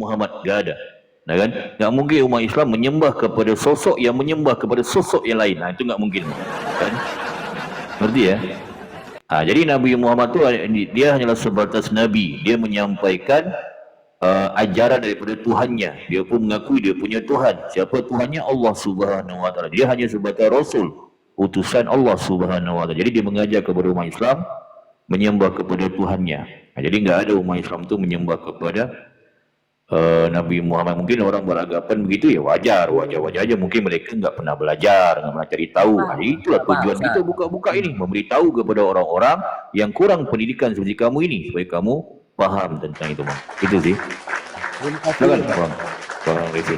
Muhammad, enggak ada. Nah kan? Enggak mungkin umat Islam menyembah kepada sosok yang menyembah kepada sosok yang lain. Nah, itu enggak mungkin. Kan? Ngerti ya? Jadi Nabi Muhammad tu dia hanyalah sebatas nabi. Dia menyampaikan ajaran daripada Tuhannya. Dia pun mengakui dia punya Tuhan. Siapa Tuhannya? Allah Subhanahu Wa Taala. Dia hanya sebatas Rasul, utusan Allah Subhanahu Wa Taala. Jadi dia mengajar kepada umat Islam menyembah kepada Tuhannya. Jadi enggak ada umat Islam tu menyembah kepada Nabi Muhammad. Mungkin orang beranggapan begitu, ya wajar aja. Mungkin mereka enggak pernah belajar, enggak pernah cari tahu. Jadi itulah tujuan kita buka-buka ini, memberitahu kepada orang-orang yang kurang pendidikan seperti kamu ini, supaya kamu paham tentang itu, Bang. Itu sih. Silakan, Bang Rezi.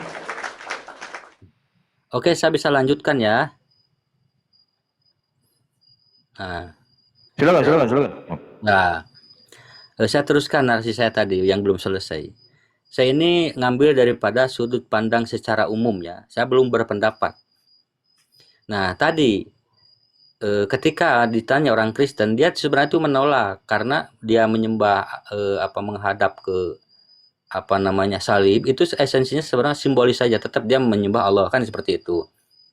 Oke, saya bisa lanjutkan ya. Silakan. Nah, saya teruskan narasi saya tadi yang belum selesai. Saya ini ngambil daripada sudut pandang secara umum ya. Saya belum berpendapat. Nah, tadi ketika ditanya orang Kristen, dia sebenarnya itu menolak karena dia menyembah menghadap ke salib. Itu esensinya sebenarnya simbolis saja, tetap dia menyembah Allah, kan seperti itu.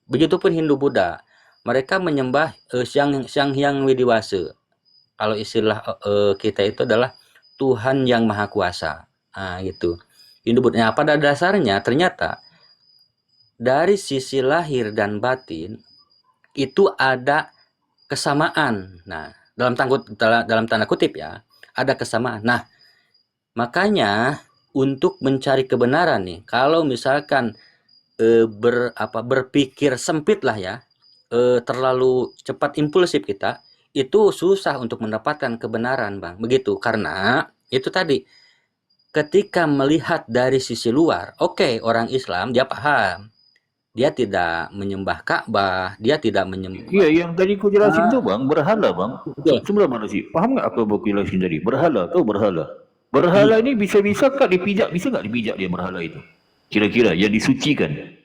Begitupun Hindu Buddha, mereka menyembah Sang Hyang Widiwasa. Kalau istilah kita itu adalah Tuhan yang Maha Kuasa. Gitu. Hindu Buddha. Pada dasarnya ternyata dari sisi lahir dan batin itu ada kesamaan. Nah, dalam tanda kutip ya, ada kesamaan. Nah, makanya untuk mencari kebenaran nih, kalau misalkan berpikir sempit lah ya, terlalu cepat impulsif kita, itu susah untuk mendapatkan kebenaran, Bang. Begitu, karena itu tadi, ketika melihat dari sisi luar, oke, orang Islam dia paham, dia tidak menyembah Ka'bah, dia tidak menyembah. Iya, yang tadi ku jelasin tuh, Bang, berhala, Bang. Sebenarnya sih, paham nggak apa aku jelasin tadi? Berhala tuh berhala. Berhala ini bisa kak dipijak, bisa nggak dipijak dia berhala itu? Kira-kira yang disucikan.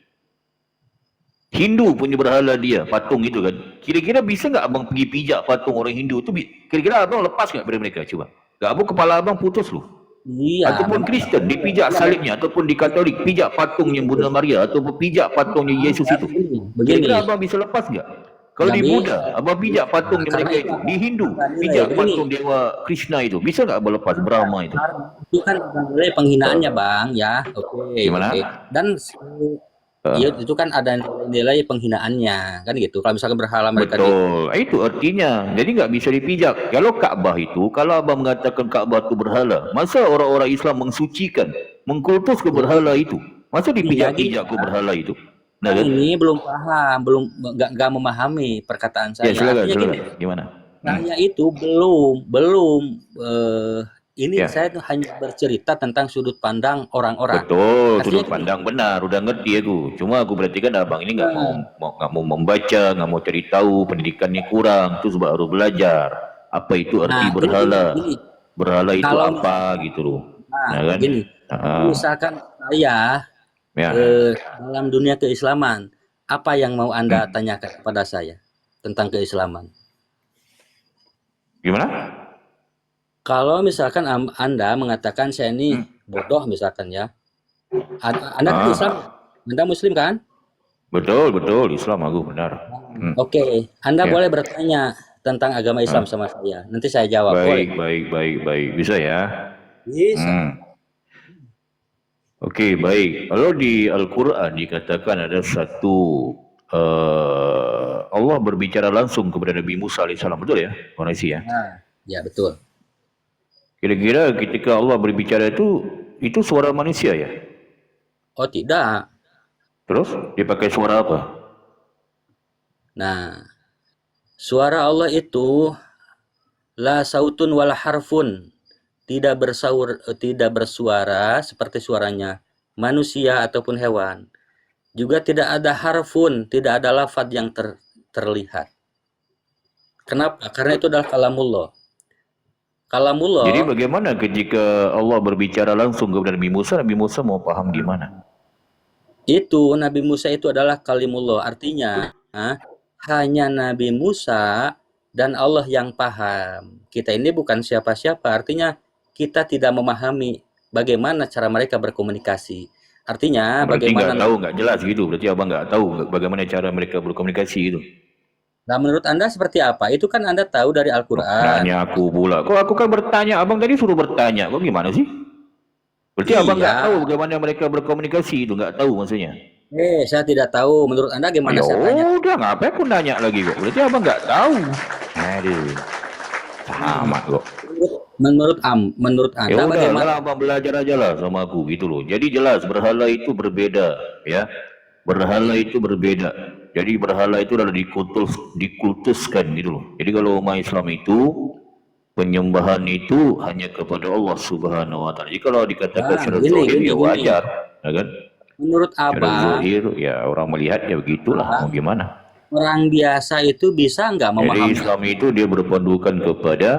Hindu punya berhala dia, patung itu kan. Kira-kira bisa nggak abang pergi pijak patung orang Hindu tu? Kira-kira abang lepas nggak dari mereka? Coba. Gak abang kepala abang putus lu. Iya. Ataupun Kristen dipijak salibnya, ataupun di Katolik pijak patungnya Bunda Maria, ataupun pijak patungnya Yesus itu. Kira-kira abang bisa lepas nggak? Kalau di Buddha, abang pijak patungnya mereka itu. Di Hindu, pijak patung Dewa Krishna itu. Bisa nggak abang lepas Brahma itu? Itu kan nilai penghinaannya, Bang, ya. Oke. Gimana? Dan itu kan ada nilai penghinaannya, kan gitu. Kalau misalkan berhala mereka. Betul, itu artinya. Jadi nggak bisa dipijak. Kalau Ka'bah itu, kalau abang mengatakan Ka'bah itu berhala, masa orang-orang Islam mensucikan, mengkultus ke berhala itu? Masa dipijak-pijak ke berhala itu? Nah, ini belum paham, nggak memahami perkataan saya. Ya, silakan. Gimana? Saya itu belum ini saya tuh hanya bercerita tentang sudut pandang orang-orang. Betul, sudut pandang benar, udah ngerti aku. Cuma aku perhatikan abang ini nggak mau membaca, nggak mau cari tahu, pendidikannya kurang, terus baru belajar. Apa itu arti berhala? Berhala itu apa gitu loh. Nah, kan? Gini, misalkan saya dalam dunia keislaman, apa yang mau Anda tanyakan kepada saya tentang keislaman? Gimana? Kalau misalkan Anda mengatakan saya ini bodoh misalkan ya, Anda kan Islam, Anda Muslim kan? Betul, Islam aku benar. Oke, Anda boleh bertanya tentang agama Islam sama saya. Nanti saya jawab. Baik. Bisa ya? Bisa. Oke, baik. Kalau di Al-Quran dikatakan ada satu Allah berbicara langsung kepada Nabi Musa AS, betul ya? Koneksi ya? Ya, betul. Kira-kira ketika Allah berbicara itu suara manusia ya? Oh, tidak. Terus dia pakai suara apa? Nah, suara Allah itu la sautun wala harfun, tidak bersuara seperti suaranya manusia ataupun hewan. Juga tidak ada harfun, tidak ada lafaz yang terlihat. Kenapa? Karena itu adalah kalamullah. Jadi bagaimana ketika Allah berbicara langsung kepada Nabi Musa mau paham gimana? Itu Nabi Musa itu adalah kalimullah, artinya hanya Nabi Musa dan Allah yang paham. Kita ini bukan siapa-siapa, artinya kita tidak memahami bagaimana cara mereka berkomunikasi. Artinya Berarti nggak bagaimana. tahu, nggak jelas gitu. Berarti abang nggak tahu bagaimana cara mereka berkomunikasi gitu. Nah, menurut Anda seperti apa? Itu kan Anda tahu dari Oh, Al-Qur'an. nanya aku pula. Kok aku kan bertanya, abang tadi suruh bertanya. Kok gimana sih? Berarti abang nggak tahu Iya. bagaimana mereka berkomunikasi itu, nggak tahu maksudnya. Saya tidak tahu. Menurut Anda gimana Ya saya tanya? udah, ngapain aku nanya lagi kok? Berarti abang nggak tahu. Aduh, sama kok. Menurut Ya Anda udah bagaimana? lah, abang belajar aja lah sama aku gitu loh. Jadi jelas berhala itu berbeda, ya. Berhala itu berbeda. Jadi berhala itu adalah dikultuskan gitu loh. Jadi kalau umat Islam itu penyembahan itu hanya kepada Allah Subhanahu wa taala. Jadi kalau dikatakan Nah, secara gini, zahir gini, ya gini. wajar, ya kan? Menurut Secara Abang, zahir ya orang melihat ya begitulah, mau gimana? orang biasa itu bisa nggak Jadi memahami? Islam itu dia berpandukan kepada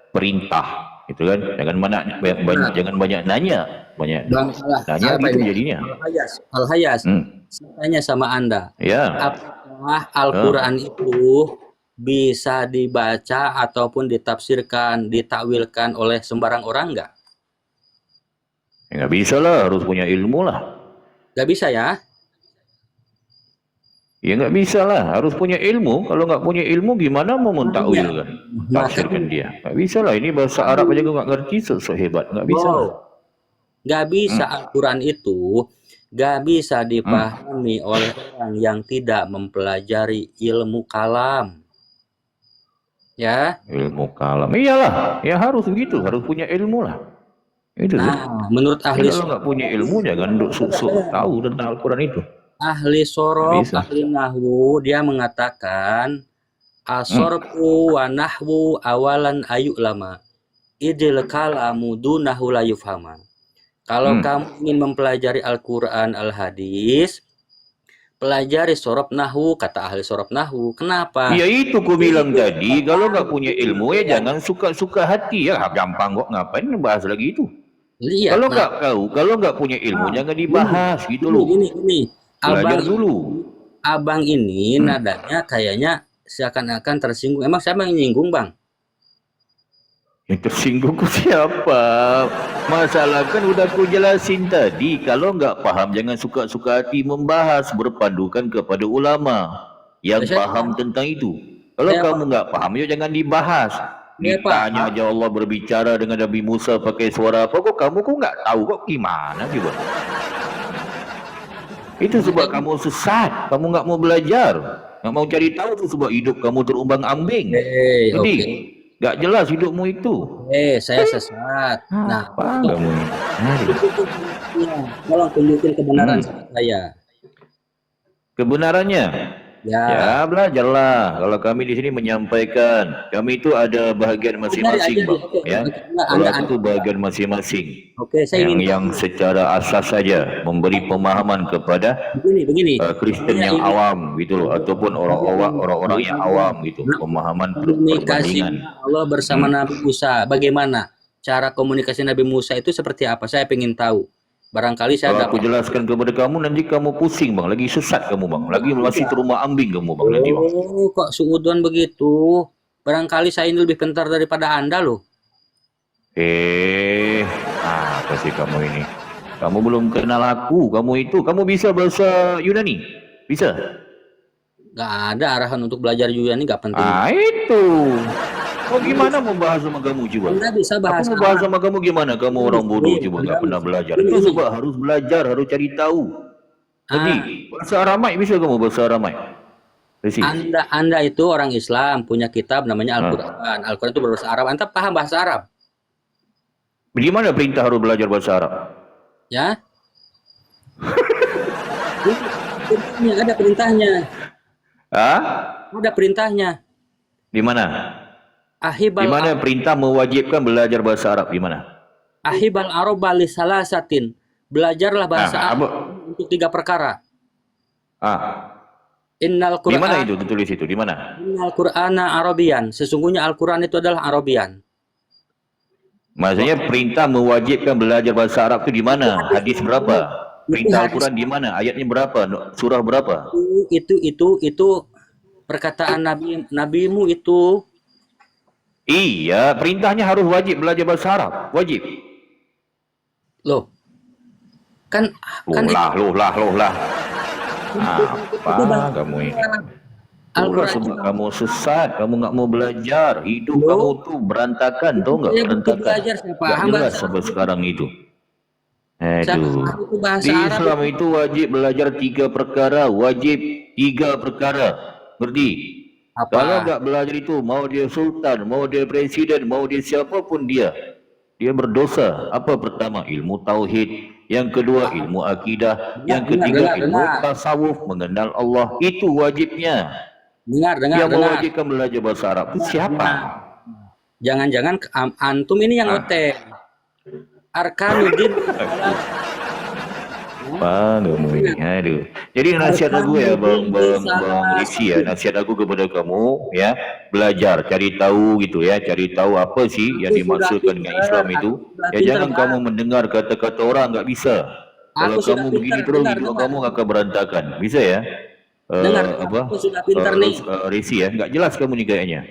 perintah, gitu kan? Jangan banyak nanya, banyak Bang, nanya apa gitu ini? jadinya. Al-Hayas. Hmm. Saya tanya sama Anda, Ya, apakah eh, Al-Quran itu bisa dibaca ataupun ditafsirkan, ditakwilkan oleh sembarang orang nggak? ya nggak bisa lah, harus punya ilmu lah. Nggak bisa ya? Ya nggak bisa lah, harus punya ilmu. Kalau nggak punya ilmu gimana mau Makanya, mentakwilkan, makanya, tafsirkan dia? Nggak bisa lah. Ini bahasa Arab aja gue nggak ngerti, hebat, nggak bisa lah. wow, nggak bisa Hmm. Al-Quran itu nggak bisa Hmm. dipahami oleh orang yang tidak mempelajari ilmu kalam, ya. Ilmu kalam, iyalah, ya harus begitu, harus punya ilmu lah. Itu tuh. Nah, menurut Jadi ahli kalau nggak punya ilmu jangan sok tahu tentang Al-Quran itu. Nggak sorof, bisa. ahli nahwu, dia mengatakan Hmm. asorfu wa nahwu awalan ayu lama idil kalamu dunahu la yufhama. Kalau Hmm. kamu ingin mempelajari Al-Quran, Al-Hadis, pelajari sorof nahwu, kata ahli sorof nahwu. Kenapa? Ya itu ku bilang tadi, kalau nggak punya ilmu ya jangan suka-suka hati ya. Gampang kok, ngapain bahas lagi itu? Lihat, Kalau nah, nggak tahu, kalau nggak punya ilmu jangan gini, dibahas gitu gini, loh. gini, gini. Belajar Abang dulu. Abang ini Hmm. nadanya kayaknya seakan-akan tersinggung. Emang siapa yang nyinggung, Bang? Yang tersinggung ku siapa? Masalah kan udah aku jelasin tadi. Kalau nggak paham jangan suka-suka hati membahas. Berpandukan kepada ulama yang Saya paham tentang itu. Kalau saya kamu nggak paham ya jangan dibahas. saya Ditanya paham. aja Allah berbicara dengan Nabi Musa pakai suara apa? Kok kamu kok nggak tahu kok gimana coba? Itu sebab kamu sesat. Kamu nggak mau belajar. Nggak mau cari tahu tuh sebab hidup kamu terumbang ambing. Jadi Oke. nggak jelas hidupmu itu. Saya sesat. Nah, Apa kamu ini? Aduh. ya, tolong tunjukin kebenaran Hmm. sama saya. Kebenarannya, Ya, ya belajarlah. Kalau kami di sini menyampaikan, kami itu ada bahagian cari masing-masing, aja bang. oke, Ya, oke. Enggak, kalau Anda, aku Anda. tuh bahagian masing-masing. Oke, saya ingin Yang secara asas saja memberi pemahaman kepada begini. Kristen Saya yang ingin awam gitu loh, ataupun orang-orang yang awam gitu, pemahaman komunikasi perbandingan. Allah bersama Nabi Musa. Bagaimana cara komunikasi Nabi Musa itu seperti apa? Saya ingin tahu. Barangkali saya Kalau aku dapat. jelaskan kepada kamu nanti kamu pusing bang, lagi sesat kamu bang, lagi masih terumbang ambing kamu bang nanti bang. Oh, kok suudon begitu? Barangkali saya ini lebih pintar daripada Anda loh. Apa sih kamu ini? Kamu belum kenal aku, kamu bisa bahasa Yunani? Bisa? Gak ada arahan untuk belajar Yunani, gak penting. Itu. Oh gimana mau bahas sama kamu coba? Anda bisa Aku bahasa mau bahas Arab. sama kamu gimana? Kamu orang bodoh coba, nggak pernah belajar. Itu sebab harus belajar, harus cari tahu. Jadi bahasa Aramai bisa kamu bahasa Aramai? Anda itu orang Islam, punya kitab namanya Al-Quran. Al-Quran itu berbahasa Arab. Anda paham bahasa Arab? Di mana perintah harus belajar bahasa Arab? Ya. Perintahnya, ada perintahnya. Ada perintahnya. Di mana? Di mana perintah mewajibkan belajar bahasa Arab? Di mana? Ahibal aroba li salasatin. Belajarlah bahasa Arab untuk 3 perkara. Innal Qur'an. Di mana itu ditulis itu? Di mana? Innal Qur'ana Arabian. Sesungguhnya Al-Quran itu adalah Arabian. Maksudnya perintah mewajibkan belajar bahasa Arab itu di mana? Hadis berapa? Perintah Al-Quran di mana? Ayatnya berapa? Surah berapa? Itu perkataan nabimu itu. Iya, perintahnya harus wajib belajar bahasa Arab. Wajib. Loh, kan Loh kan lah, loh lah, loh lah. itu Apa kamu ini? Itulah Al-Qur'an itu sebab kamu sesat, kamu nggak mau belajar. Hidup kamu loh, tuh berantakan, tau nggak? saya butuh Berantakan. belajar, saya Nggak paham jelas bahasa sampai Arab. sekarang itu. Saya Aduh. paham itu bahasa Di Arab Islam itu. itu wajib belajar 3 perkara. Wajib 3 perkara. Ngerti? Kalau Apa? nggak belajar itu, mau dia sultan, mau dia presiden, mau dia siapapun dia berdosa. Apa pertama? Ilmu tauhid. Yang kedua, ilmu akidah. Dengar, Yang dengar, ketiga, dengar, ilmu dengar. tasawuf, mengenal Allah. Itu wajibnya. Dengar, dengar, Yang dengar. mewajibkan belajar bahasa Arab itu siapa? Jangan-jangan antum ini yang Ah. OT. Arkanuddin. Apa kamu ini? Aduh. Jadi nasihat aku ya Bang Risi ya, nasihat aku kepada kamu ya, belajar, cari tahu gitu ya, cari tahu apa sih yang dimaksudkan dengan Islam itu. Ya jangan kamu mendengar kata-kata orang, nggak bisa. Kalau Aku sudah kamu begini pintar, terus dengar, hidup dengar. kamu akan berantakan. Bisa ya? Dengar, Apa? aku sudah pintar nih. Risi ya, nggak jelas kamu nih kayaknya.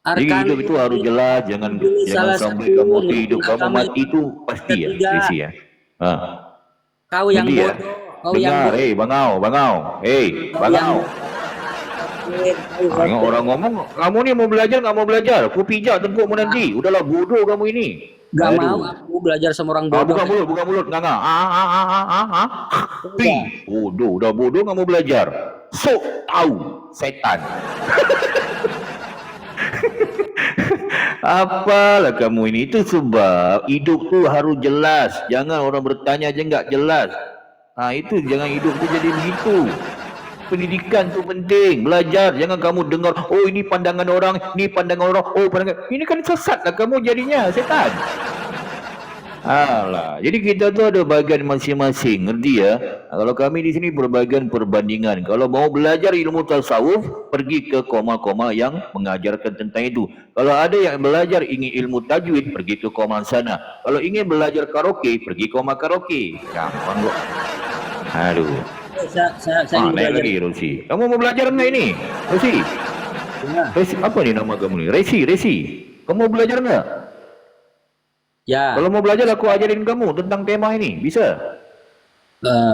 Jadi hidup itu harus Arkanuddin jelas, jangan ini salah sampai satu kamu rukun hidup kamu agama mati itu pasti ya, ketiga. Risi ya. Ah. Kau yang Nanti ya? bodoh, kau yang Dengar, bodoh. Bangau, Bangau. Hanya orang ngomong, kamu nih mau belajar nggak mau belajar? Aku pijak tengkukmu nanti. Udahlah bodoh kamu ini. Gak Aduh. mau aku belajar sama orang bodoh. Buka mulut, nggak. Bodoh, udah bodoh nggak mau belajar. Sok tahu, setan. Apalah kamu ini, itu sebab hidup tuh harus jelas. Jangan orang bertanya aja nggak jelas. Nah itu jangan hidup tuh jadi begitu. Pendidikan tuh penting, belajar. Jangan kamu dengar, oh ini pandangan orang, oh pandangan. Ini kan sesat lah kamu jadinya, setan. Alah, jadi kita tuh ada bagian masing-masing, ngerti ya? Nah, kalau kami di sini berbagian perbandingan. Kalau mau belajar ilmu tasawuf, pergi ke koma-koma yang mengajarkan tentang itu. Kalau ada yang belajar ingin ilmu tajwid, pergi ke koma sana. Kalau ingin belajar karaoke, pergi koma karaoke. Gampang kok. Aduh. Saya Naik ingin belajar. lagi Rosi. Kamu mau belajar enggak ini? Rosi. Ya. Resi, apa nih nama kamu nih? Resi. Kamu mau belajar enggak? Ya. Kalau mau belajar aku ajarin kamu tentang tema ini. Bisa?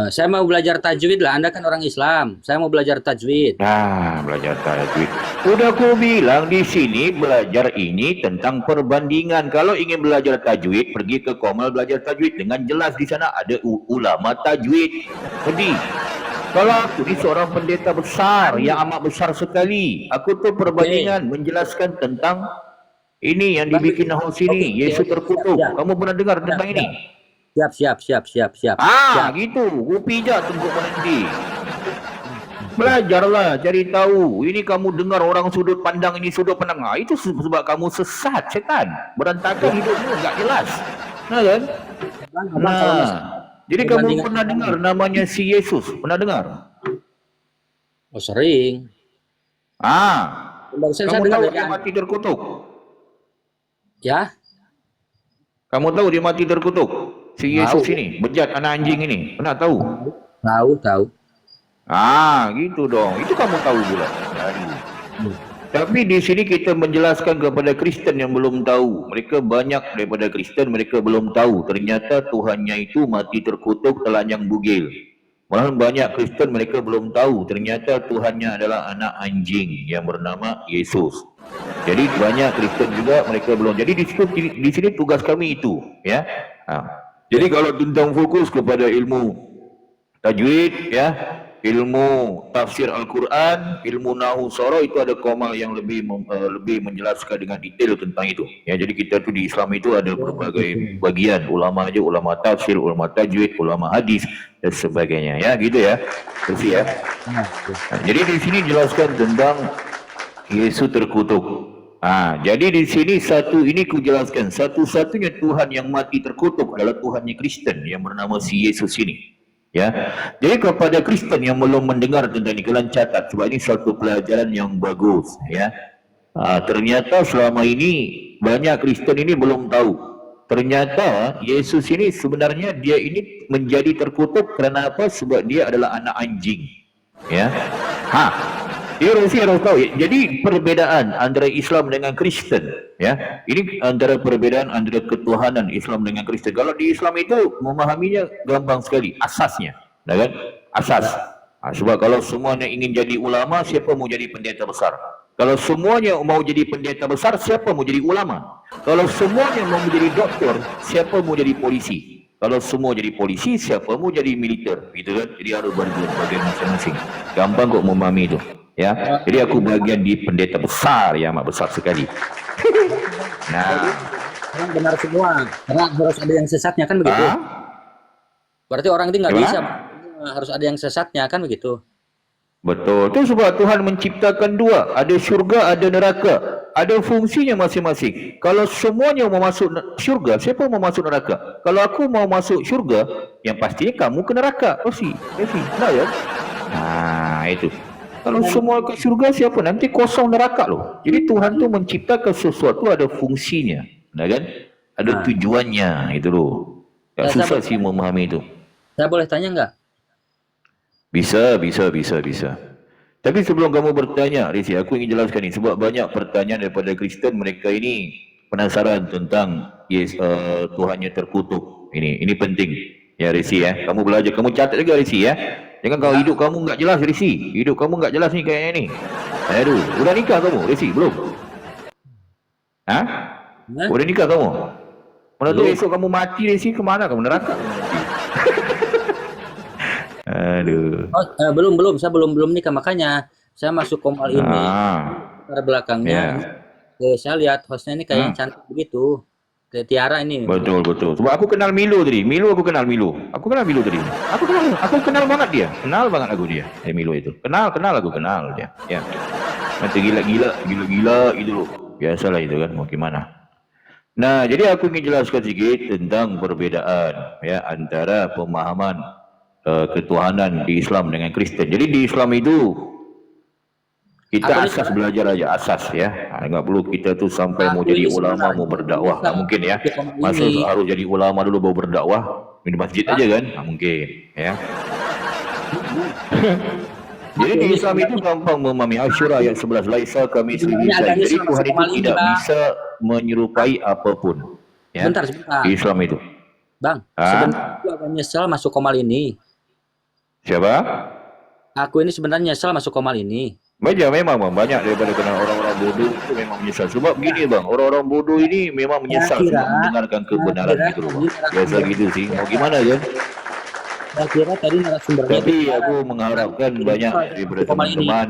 Saya mau belajar tajwid lah. Anda kan orang Islam. Saya mau belajar tajwid. Nah, belajar tajwid. Udah aku bilang di sini belajar ini tentang perbandingan. Kalau ingin belajar tajwid, pergi ke Komal belajar tajwid dengan jelas di sana ada ulama tajwid. Jadi, kalau aku ini seorang pendeta besar yang amat besar sekali. Aku tuh perbandingan menjelaskan tentang ini yang dibikin host ini, Yesus terkutuk. Kamu pernah dengar tentang ini? Siap. Gitu. Ku pijak tengkuk nanti. Belajarlah, cari tahu. Ini kamu dengar orang sudut pandang ini sudut pandang. Itu sebab kamu sesat, setan. Berantakan hidupmu, nggak jelas. Nah kan? Nah, jadi kamu pernah dengar namanya si Yesus? Pernah dengar? Oh sering. Kamu tahu dia mati terkutuk? Ya? Kamu tahu dia mati terkutuk? Si Yesus ini, bejat anak anjing ini. Pernah tahu? Tahu. Gitu dong. Itu kamu tahu pula. Tapi di sini kita menjelaskan kepada Kristen yang belum tahu. Mereka banyak daripada Kristen, mereka belum tahu. Ternyata Tuhannya itu mati terkutuk, telanjang bugil. Malah banyak Kristen mereka belum tahu. Ternyata Tuhannya adalah anak anjing yang bernama Yesus. Jadi banyak Kristen juga mereka belum. Jadi di sini tugas kami itu, ya. Jadi kalau tentang fokus kepada ilmu tajwid, ya, ilmu tafsir Al-Quran, ilmu nahu soroh, itu ada Komal yang lebih menjelaskan dengan detail tentang itu. Ya, jadi kita tuh di Islam itu ada berbagai bagian, ulama aja, ulama tafsir, ulama tajwid, ulama hadis dan sebagainya. Ya, gitu ya. Terus ya. Jadi di sini jelaskan tentang Yesus terkutuk. Jadi di sini ini kujelaskan satu-satunya Tuhan yang mati terkutuk adalah Tuhannya Kristen yang bernama si Yesus ini. Ya, jadi kepada Kristen yang belum mendengar tentang ini, kalian catat sebab ini suatu pelajaran yang bagus. Ya, ternyata selama ini banyak Kristen ini belum tahu. Ternyata Yesus ini sebenarnya dia ini menjadi terkutuk karena apa? Sebab dia adalah anak anjing. Ya, Dia harus tahu. Jadi perbezaan antara Islam dengan Kristen, ya. Ini antara perbezaan antara ketuhanan Islam dengan Kristen. Kalau di Islam itu memahaminya gampang sekali, asasnya, kan? Asas. Sebab kalau semuanya ingin jadi ulama, siapa mau jadi pendeta besar? Kalau semuanya mau jadi pendeta besar, siapa mau jadi ulama? Kalau semuanya mau menjadi doktor, siapa mau jadi polisi? Kalau semua jadi polisi, siapa mau jadi militer? Gitu kan? Jadi harus bagian masing-masing. Gampang kok memahami itu. Ya, jadi aku bagian di pendeta besar yang amat besar sekali. Nah, Orang benar semua, karena harus ada yang sesatnya kan begitu. Berarti orang itu nggak bisa, harus ada yang sesatnya kan begitu. Betul. Itu sebab Tuhan menciptakan dua, ada syurga, ada neraka. Ada fungsinya masing-masing. Kalau semuanya mau masuk syurga, siapa mau masuk neraka? Kalau aku mau masuk syurga, yang pastinya kamu ke neraka. Nah ya. Nah, itu. Kalau semua ke syurga, siapa? Nanti kosong neraka loh. Jadi Tuhan tu menciptakan sesuatu ada fungsinya, nah kan? Ada tujuannya, itu loh. Tak susah sih memahami itu. Saya boleh tanya nggak? Bisa. Tapi sebelum kamu bertanya, Risi, aku ingin jelaskan ini sebab banyak pertanyaan daripada Kristen, mereka ini penasaran tentang Tuhannya terkutuk. Ini penting. Ya Risi ya, kamu belajar, kamu catat juga Risi ya. Jangan kalau hidup kamu enggak jelas Risi, hidup kamu enggak jelas nih kayaknya ni. Aduh, udah nikah kamu Risi belum? Hah? Udah nikah kamu? Mana tu esok kamu mati Risi, kemana kamu? Neraka? Aduh. Belum, saya belum nikah, makanya saya masuk Komal ini. Pada belakangnya, saya lihat hostnya ini kayak cantik begitu. Kayak Tiara ini. Betul. Sebab aku kenal Milo tadi. Aku kenal Milo tadi. Aku kenal banget dia. Kenal banget aku dia. Milo itu. Kenal aku kenal dia. Ya. Nanti gila gitu loh. Biasalah itu kan, mau gimana. Nah, jadi aku ingin jelaskan sedikit tentang perbedaan ya antara pemahaman ketuhanan di Islam dengan Kristen. Jadi di Islam itu kita asas belajar aja, asas ya. Enggak perlu kita tuh sampai mau jadi ulama, mau berdakwah, enggak mungkin ya. Masa harus jadi ulama dulu baru berdakwah di masjid aja kan? Enggak mungkin ya. Jadi di Islam itu gampang memahami. Asyura ayat 11, laisa kami sebenarnya. Jadi Tuhan itu tidak bisa menyerupai apapun ya. Sebentar. Di Islam itu. Bang, sebenarnya aku agak nyesel masuk Komal ini. Siapa? Aku ini sebenarnya nyesel masuk Komal ini. Memang banyak daripada kenal orang-orang bodoh itu memang menyesal. Sebab begini bang, orang-orang bodoh ini memang menyesal mendengarkan kebenaran gitu loh bang. Biasa gitu sih. Mau gimana kan? Saya kira tadi narasumbernya. Tapi aku mengharapkan banyak daripada teman-teman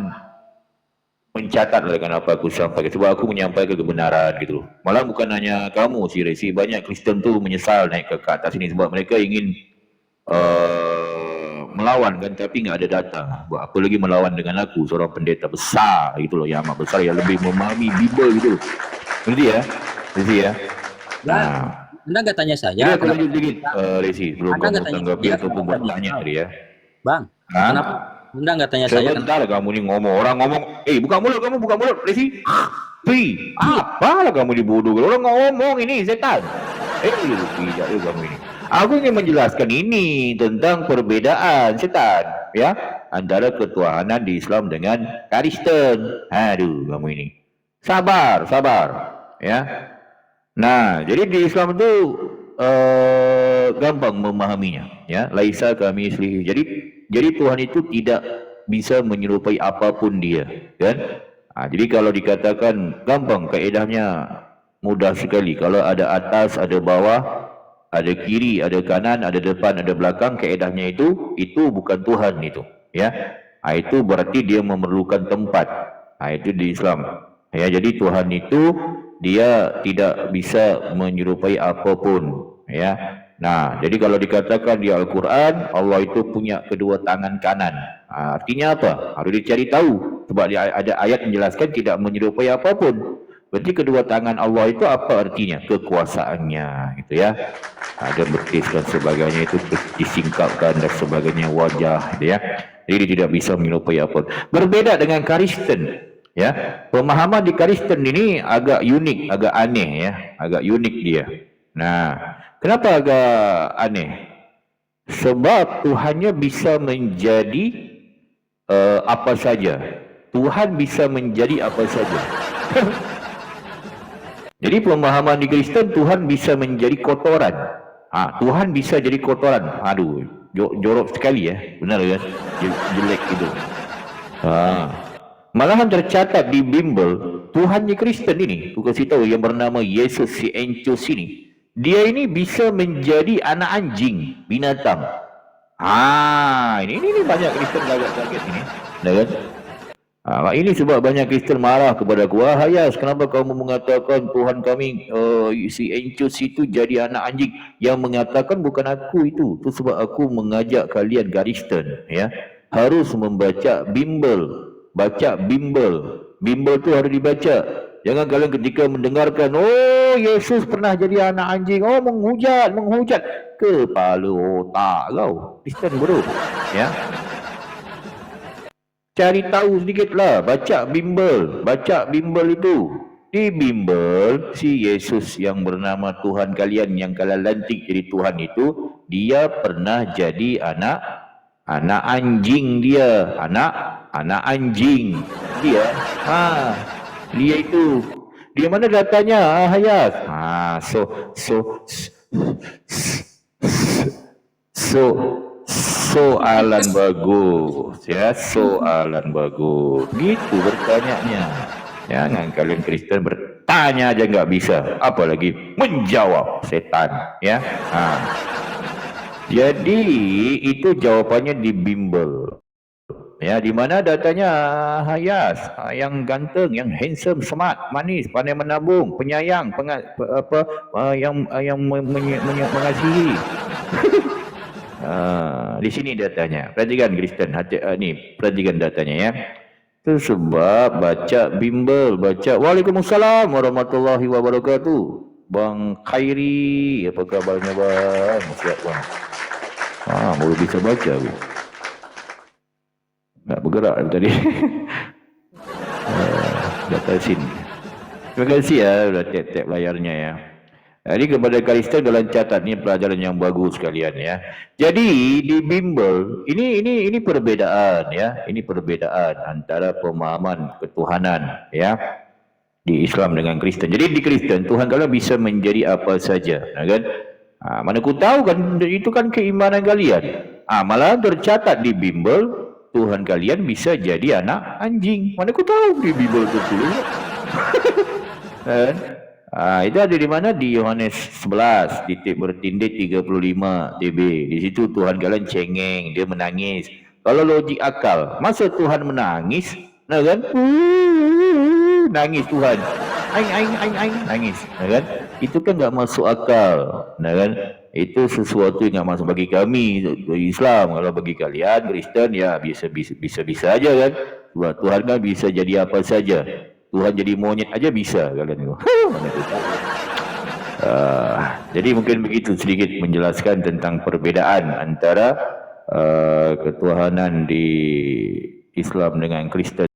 mencatat dengan apa aku sampaikan. Sebab aku menyampaikan kebenaran gitu loh. Malah bukan hanya kamu sih Resi, banyak Kristen tuh menyesal naik ke atas ini sebab mereka ingin melawan kan, tapi nggak ada data. Buat apa lagi melawan dengan aku, seorang pendeta besar gitu loh, yang amat besar, yang lebih memahami Bible gitu. Ngerti ya? Resi ya? Nah, Anda nggak tanya saya. Jadi aku lanjut sedikit, Resi, sebelum kamu tanggapi ataupun bertanya tadi ya. Bang, kenapa Anda nggak tanya saya? Sebentar kamu nih ngomong, orang ngomong, buka mulut kamu, buka mulut, Resi. Apalah kamu dibodoh, orang ngomong ini setan. Tidak kamu ini. Aku ingin menjelaskan ini tentang perbedaan setan ya antara ketuhanan di Islam dengan Kristen. Aduh kamu ini. Sabar ya. Nah, jadi di Islam itu gampang memahaminya ya. Laisa kami islihi. Jadi Tuhan itu tidak bisa menyerupai apapun dia, kan? Jadi kalau dikatakan gampang, kaedahnya mudah sekali. Kalau ada atas, ada bawah, ada kiri, ada kanan, ada depan, ada belakang, kaedahnya itu bukan Tuhan itu, ya. Itu berarti dia memerlukan tempat. Itu di Islam. Ya, jadi Tuhan itu dia tidak bisa menyerupai apapun, ya. Nah, jadi kalau dikatakan di Al-Quran Allah itu punya kedua tangan kanan, artinya apa? Harus dicari tahu. Sebab ada ayat menjelaskan tidak menyerupai apapun. Berarti kedua tangan Allah itu apa artinya? Kekuasaannya, gitu ya. Ada betis dan sebagainya, itu disingkapkan dan sebagainya, wajah, gitu ya. Jadi dia tidak bisa menyerupai apapun. Berbeda dengan Kristen, ya. Pemahaman di Kristen ini agak unik, agak aneh ya, agak unik dia. Nah, kenapa agak aneh? Sebab Tuhannya bisa menjadi apa saja. Tuhan bisa menjadi apa saja. Jadi pemahaman di Kristen, Tuhan bisa menjadi kotoran. Tuhan bisa jadi kotoran. Aduh, jorok sekali ya. Benar kan? Jelek itu. Malahan tercatat di Bimbel, Tuhannya Kristen ini, aku kasih tahu, yang bernama Yesus si Encus ini, dia ini bisa menjadi anak anjing, binatang. Ini banyak Kristen kaget ini. Dah kan? Ini sebab banyak Kristen marah kepada aku. Hayas, kenapa kamu mengatakan Tuhan kami si Encus itu jadi anak anjing? Yang mengatakan bukan aku itu. Itu sebab aku mengajak kalian Kristen ya, harus membaca Bimbel. Baca Bimbel. Bimbel tu harus dibaca. Jangan kalian ketika mendengarkan, oh Yesus pernah jadi anak anjing, oh menghujat. Kepala otak kau. Kristen bro. Ya. Cari tahu sedikitlah, baca Bimbel itu. Di Bimbel, si Yesus yang bernama Tuhan kalian yang kalian lantik jadi Tuhan itu, dia pernah jadi anak anjing dia, anak anjing dia. Dia itu. Dia mana datanya? Hayat. Soalan bagus ya, soalan bagus. Gitu bertanyanya. Jangan kalian Kristen bertanya aja nggak bisa, apalagi menjawab, setan ya. Jadi itu jawabannya di Bimbel. Ya, di mana datanya? Hayas, yang ganteng, yang handsome, smart, manis, pandai menabung, penyayang, yang mengasihi. Di sini datanya. Perhatikan Kristen, perhatikan datanya ya. Itu sebab baca Bimbel, baca. Waalaikumsalam warahmatullahi wabarakatuh. Bang Khairi, apa kabarnya bang? Siap bang. Baru bisa baca bu. Tak bergerak tadi. Batasin. Terima kasih ya, sudah tap layarnya ya. Jadi kepada Kristen dalam catat ni pelajaran yang bagus sekalian ya. Jadi di Bimbel ini perbedaan ya. Ini perbedaan antara pemahaman ketuhanan ya di Islam dengan Kristen. Jadi di Kristen Tuhan kalian bisa menjadi apa saja, kan? Mana ku tahu kan itu kan keimanan kalian. Malah tercatat di Bimbel Tuhan kalian bisa jadi anak anjing. Mana ku tahu di Bimbel tertulis. Itu ada di mana? Di Yohanes 11 titik bertindih 35 TB. Di situ Tuhan kalian cengeng, dia menangis. Kalau logik akal, masa Tuhan menangis? Nah kan? Nangis Tuhan. Aing nangis. Nah kan? Itu kan enggak masuk akal. Nah kan? Itu sesuatu yang enggak masuk bagi kami Islam. Kalau bagi kalian Kristen ya bisa aja kan? Sebab Tuhan kan bisa jadi apa saja. Tuhan jadi monyet aja bisa kalian. Jadi mungkin begitu sedikit menjelaskan tentang perbedaan antara ketuhanan di Islam dengan Kristen.